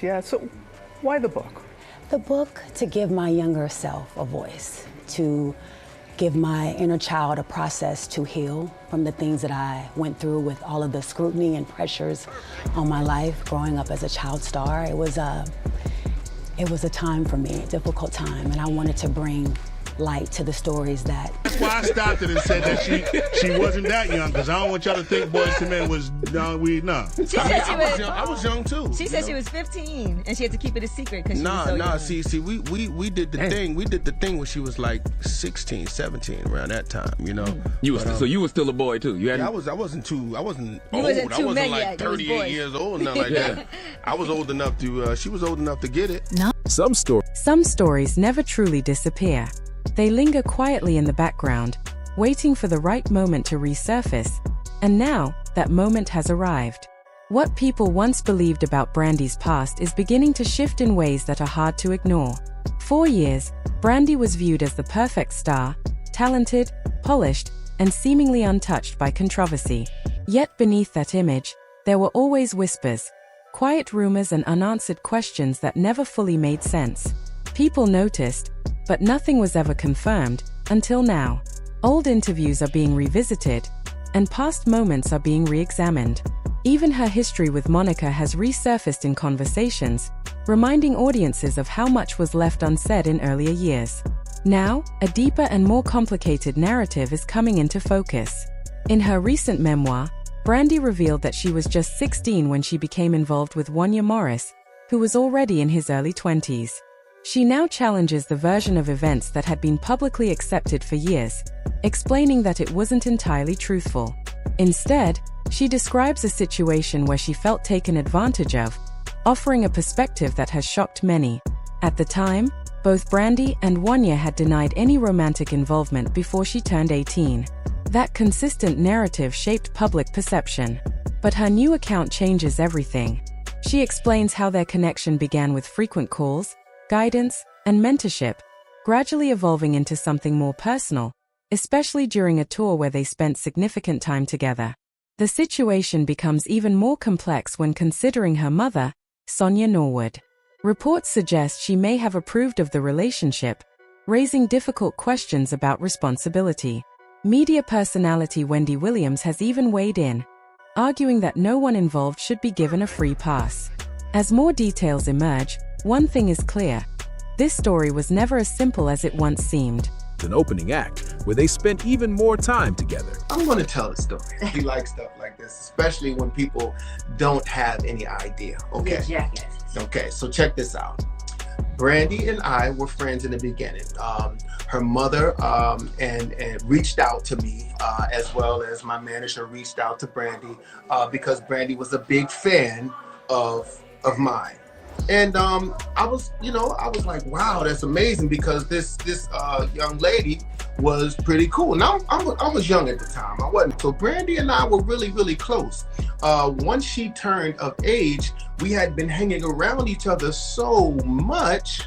Yeah, so why the book? The book to give my younger self a voice, to give my inner child a process to heal from the things that I went through with all of the scrutiny and pressures on my life growing up as a child star. It was a time for me, a difficult time, and I wanted to bring light to the stories that. That's why I stopped it and said that she wasn't that young, because I don't want y'all to think Boys to Men was no. I was young too. She said she was 15 and she had to keep it a secret because she was so young. See, we did the thing. We did the thing when she was like 16, 17, around that time, you know. So you were still a boy too. You hadn't. Yeah, I wasn't old. I wasn't yet. like 38 years old, nothing like that. I was old enough to. She was old enough to get it. No. Some stories never truly disappear. They linger quietly in the background, waiting for the right moment to resurface, and now, that moment has arrived. What people once believed about Brandy's past is beginning to shift in ways that are hard to ignore. For years, Brandy was viewed as the perfect star, talented, polished, and seemingly untouched by controversy. Yet beneath that image, there were always whispers, quiet rumors and unanswered questions that never fully made sense. People noticed, but nothing was ever confirmed, until now. Old interviews are being revisited, and past moments are being re-examined. Even her history with Monica has resurfaced in conversations, reminding audiences of how much was left unsaid in earlier years. Now, a deeper and more complicated narrative is coming into focus. In her recent memoir, Brandy revealed that she was just 16 when she became involved with Wanya Morris, who was already in his early 20s. She now challenges the version of events that had been publicly accepted for years, explaining that it wasn't entirely truthful. Instead, she describes a situation where she felt taken advantage of, offering a perspective that has shocked many. At the time, both Brandy and Wanya had denied any romantic involvement before she turned 18. That consistent narrative shaped public perception. But her new account changes everything. She explains how their connection began with frequent calls, guidance, and mentorship, gradually evolving into something more personal, especially during a tour where they spent significant time together. The situation becomes even more complex when considering her mother, Sonia Norwood. Reports suggest she may have approved of the relationship, raising difficult questions about responsibility. Media personality Wendy Williams has even weighed in, arguing that no one involved should be given a free pass. As more details emerge, one thing is clear. This story was never as simple as it once seemed. An opening act where they spent even more time together. I'm going to tell the story. We like stuff like this, especially when people don't have any idea. Okay. Okay, so check this out. Brandy and I were friends in the beginning. Her mother and reached out to me, as well as my manager reached out to Brandy, because Brandy was a big fan of mine. And I was like, wow, that's amazing, because this young lady was pretty cool. Now, I was young at the time. I wasn't. So Brandy and I were really, really close. Once she turned of age, we had been hanging around each other so much.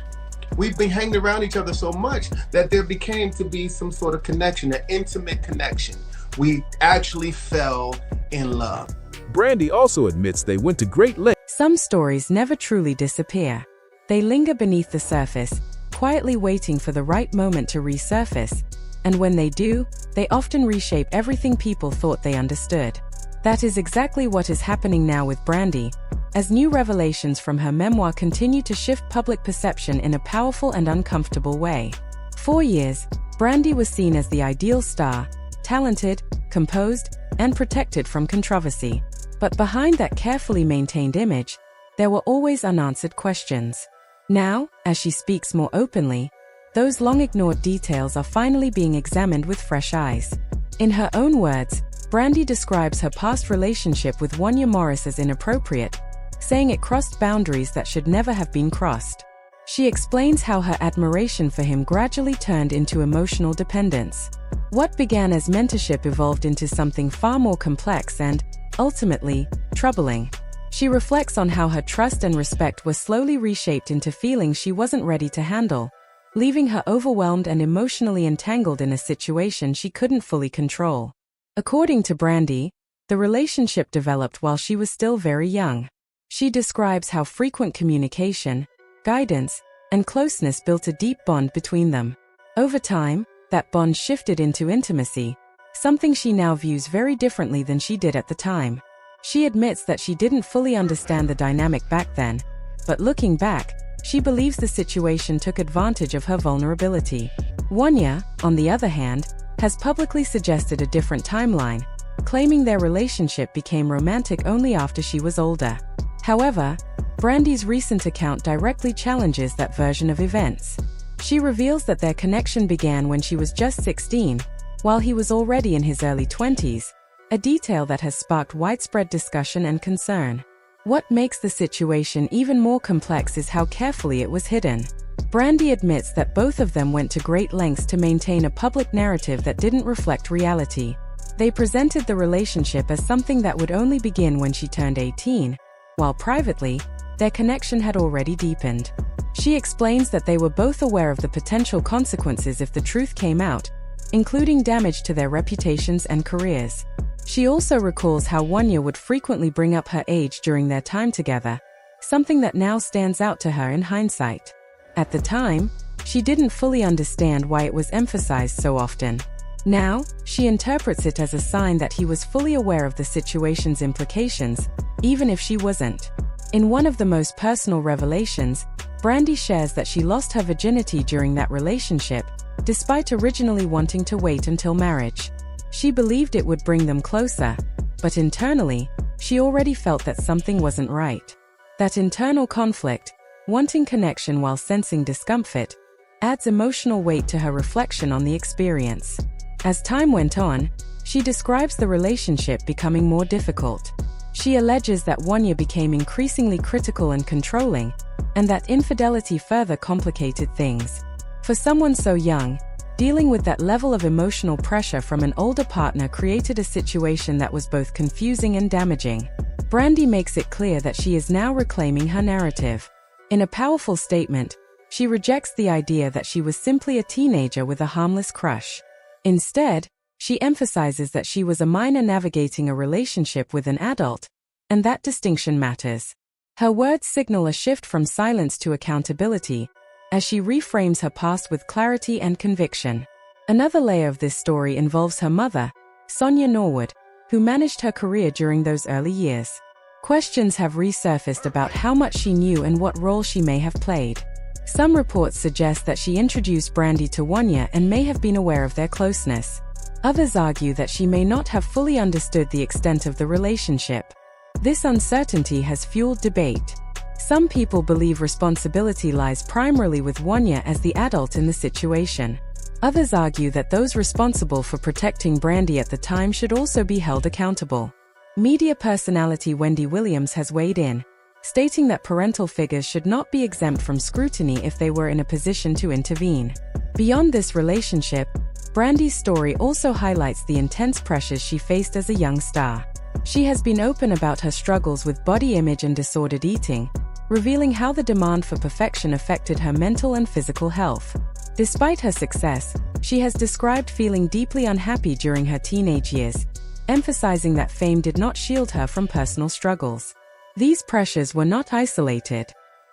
We've been hanging around each other so much that there became to be some sort of connection, an intimate connection. We actually fell in love. Brandy also admits they went to great lengths. Some stories never truly disappear. They linger beneath the surface, quietly waiting for the right moment to resurface, and when they do, they often reshape everything people thought they understood. That is exactly what is happening now with Brandy, as new revelations from her memoir continue to shift public perception in a powerful and uncomfortable way. For years, Brandy was seen as the ideal star, talented, composed, and protected from controversy. But behind that carefully maintained image, there were always unanswered questions. Now, as she speaks more openly, those long-ignored details are finally being examined with fresh eyes. In her own words, Brandy describes her past relationship with Wanya Morris as inappropriate, saying it crossed boundaries that should never have been crossed. She explains how her admiration for him gradually turned into emotional dependence. What began as mentorship evolved into something far more complex and, ultimately, troubling. She reflects on how her trust and respect were slowly reshaped into feelings she wasn't ready to handle, leaving her overwhelmed and emotionally entangled in a situation she couldn't fully control. According to Brandy, the relationship developed while she was still very young. She describes how frequent communication, guidance, and closeness built a deep bond between them. Over time, that bond shifted into intimacy, something she now views very differently than she did at the time. She admits that she didn't fully understand the dynamic back then, but looking back, she believes the situation took advantage of her vulnerability. Wanya, on the other hand, has publicly suggested a different timeline, claiming their relationship became romantic only after she was older. However, Brandy's recent account directly challenges that version of events. She reveals that their connection began when she was just 16, while he was already in his early 20s, a detail that has sparked widespread discussion and concern. What makes the situation even more complex is how carefully it was hidden. Brandy admits that both of them went to great lengths to maintain a public narrative that didn't reflect reality. They presented the relationship as something that would only begin when she turned 18, while privately, their connection had already deepened. She explains that they were both aware of the potential consequences if the truth came out, including damage to their reputations and careers. She also recalls how Wanya would frequently bring up her age during their time together, something that now stands out to her in hindsight. At the time, she didn't fully understand why it was emphasized so often. Now, she interprets it as a sign that he was fully aware of the situation's implications, even if she wasn't. In one of the most personal revelations, Brandy shares that she lost her virginity during that relationship, despite originally wanting to wait until marriage. She believed it would bring them closer, but internally, she already felt that something wasn't right. That internal conflict, wanting connection while sensing discomfort, adds emotional weight to her reflection on the experience. As time went on, she describes the relationship becoming more difficult. She alleges that Wanya became increasingly critical and controlling, and that infidelity further complicated things. For someone so young, dealing with that level of emotional pressure from an older partner created a situation that was both confusing and damaging. Brandy makes it clear that she is now reclaiming her narrative. In a powerful statement, she rejects the idea that she was simply a teenager with a harmless crush. Instead, she emphasizes that she was a minor navigating a relationship with an adult, and that distinction matters. Her words signal a shift from silence to accountability, as she reframes her past with clarity and conviction. Another layer of this story involves her mother, Sonia Norwood, who managed her career during those early years. Questions have resurfaced about how much she knew and what role she may have played. Some reports suggest that she introduced Brandy to Wanya and may have been aware of their closeness. Others argue that she may not have fully understood the extent of the relationship. This uncertainty has fueled debate. Some people believe responsibility lies primarily with Wanya as the adult in the situation. Others argue that those responsible for protecting Brandy at the time should also be held accountable. Media personality Wendy Williams has weighed in, stating that parental figures should not be exempt from scrutiny if they were in a position to intervene. Beyond this relationship, Brandy's story also highlights the intense pressures she faced as a young star. She has been open about her struggles with body image and disordered eating, revealing how the demand for perfection affected her mental and physical health. Despite her success, she has described feeling deeply unhappy during her teenage years, emphasizing that fame did not shield her from personal struggles. These pressures were not isolated.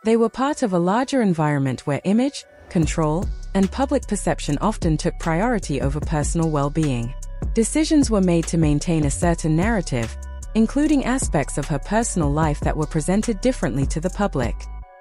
They were part of a larger environment where image, control, and public perception often took priority over personal well-being. Decisions were made to maintain a certain narrative, including aspects of her personal life that were presented differently to the public.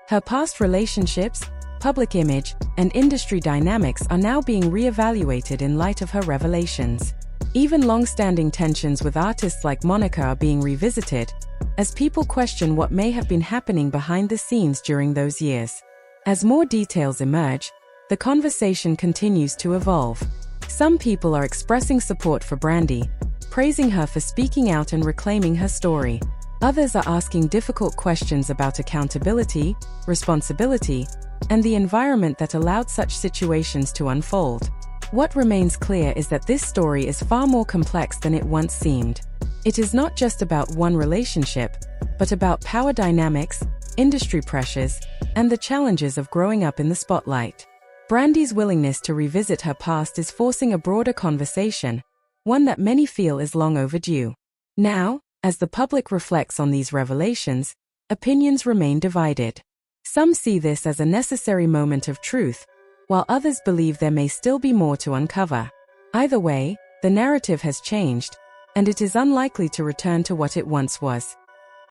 Her past relationships, public image, and industry dynamics are now being re-evaluated in light of her revelations. Even long-standing tensions with artists like Monica are being revisited, as people question what may have been happening behind the scenes during those years. As more details emerge, the conversation continues to evolve. Some people are expressing support for Brandy, praising her for speaking out and reclaiming her story. Others are asking difficult questions about accountability, responsibility, and the environment that allowed such situations to unfold. What remains clear is that this story is far more complex than it once seemed. It is not just about one relationship, but about power dynamics, industry pressures, and the challenges of growing up in the spotlight. Brandy's willingness to revisit her past is forcing a broader conversation, one that many feel is long overdue. Now, as the public reflects on these revelations, opinions remain divided. Some see this as a necessary moment of truth, while others believe there may still be more to uncover. Either way, the narrative has changed, and it is unlikely to return to what it once was.